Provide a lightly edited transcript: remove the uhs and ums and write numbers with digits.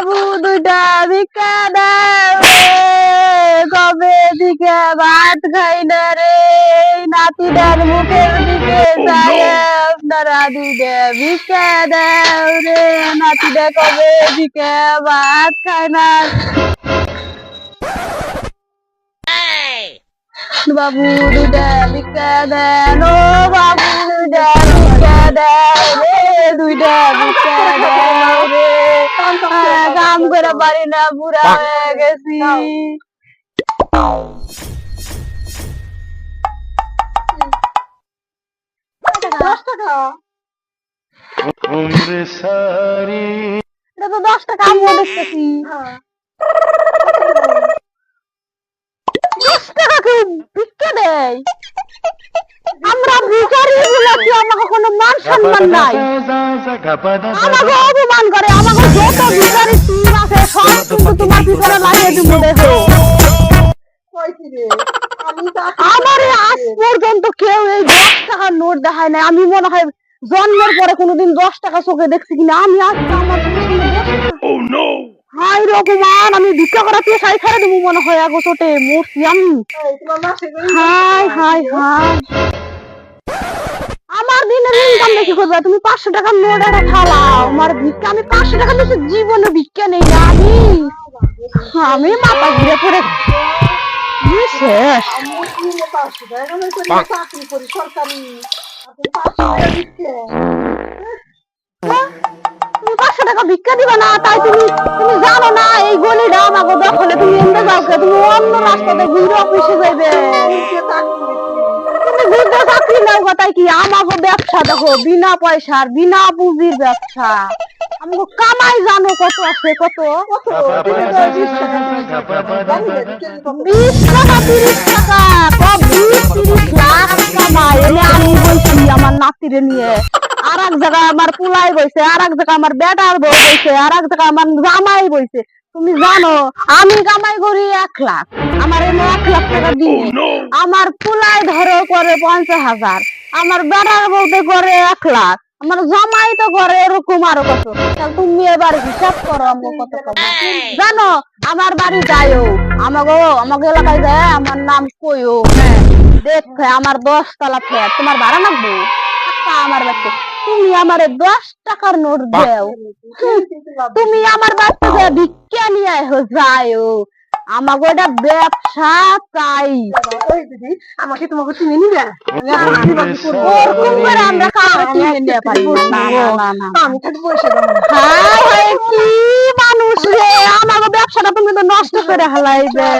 বাবু দুইটা ভিক্ষা দাও রে, কবে দিকে ভাত খাই না রে, নাতিটার মুখের দিকে চাই আপনারা দুইটা ভিক্ষা দাও রে, নাতিটা কবে দিকে ভাত খায় না। বাবু দুইটা ভিক্ষা দেন, ও বাবু দুইটা ভিক্ষা দেও রে, দুইটা ভিক্ষা দেও রে, কাম করে পারি না, বুড়া হয়ে গেছি। 10 টাকা এটা তো 10 টাকা আমিও দেখতেছি। 10 টাকা কেউ ভিক্ষা দেয়? আমরা ভিখারি গুলো কি আমাকে কোনো মান সম্মান নাই? আমাকে অপমান করে, আমাকে যত ভিখারি টিম আছে সব কিন্তু তোমার পিছনে লাগিয়ে দিব দেখো। আমার আজ পর্যন্ত কেউ এই 10 টাকার নোট দেখায় না। আমি মনে হয় জন্মের পরে কোনোদিন 10 টাকা চোখে দেখছি কিনা। আমি আজকে আমার হাই রকমান আমি ভিক্ষা করা পেশাই ছেড়ে দেবো মনে হয়, আগো চোটে মরছি আমি। হাই হাই হাই আমার দিনের ইনকাম দেখি করবে তুমি 500 টাকার নোট একটা খালাও আমার ভিক্ষা। আমি 500 টাকা নিচে জীবনে ভিক্ষা নেই না। আমি মাথা ঘুরে পড়ে শেষ। তুমি 500 টাকা ভিক্ষা দিবা না, তাই তুমি জানো না এই গলিটা আমাকে দখলে, তুমি এমনি যাও কে? তুমি অন্য রাস্তাতে ঘুরে অফিসে যাইবে। তুমি ঘুরতে চাকরি নাও গা, তাই কি? আমাকে ব্যবসা দেখো, বিনা পয়সার বিনা পুঁজির ব্যবসা। আমাকে কামাই জানো কত আছে? কত 20 টাকা 30 টাকা 20-30 লাখ কামাই। এনে আমি বলছি আমার নাতিরে নিয়ে, আর এক জায়গায় আমার পুলাই বইছে, আর এক জায়গায় আমার বেটার বউ বইছে, আর এক জায়গায় আমার জামাই বইছে। তুমি জানো আমি কামাই করি 1 লাখ, আমার এনে 1 লাখ টাকা দিই। আমার পুলাই ধরো করে 50,000, আমার বেটার বউতে করে 1 লাখ, আমার জামাই তো করে এরকম আরো কত। তাহলে তুমি এবার হিসাব করো আমাকে কত কামাই। জানো আমার বাড়ি যাইও, আমাকে এলাকায় যায় আমার নাম কইও, হ্যাঁ দেখে আমার 10 তলা ফ্ল্যাট, তোমার ভাড়া লাগবে আমার বাড়িতে। তুমি আমারে 10 টাকার নোট দাও, তুমি আমার বাড়িতে ভিক্ষা নিয়ে যাও। আমাকে ওটা ব্যবসা চাই। আমাকে তোমাকে চিনে নিবে? আমরা কাউকে চিনে নিতে পারি না। আমি কি মানুষ রে, আমাকে ব্যবসাটা তুমি তো নষ্ট করে হালাইবে।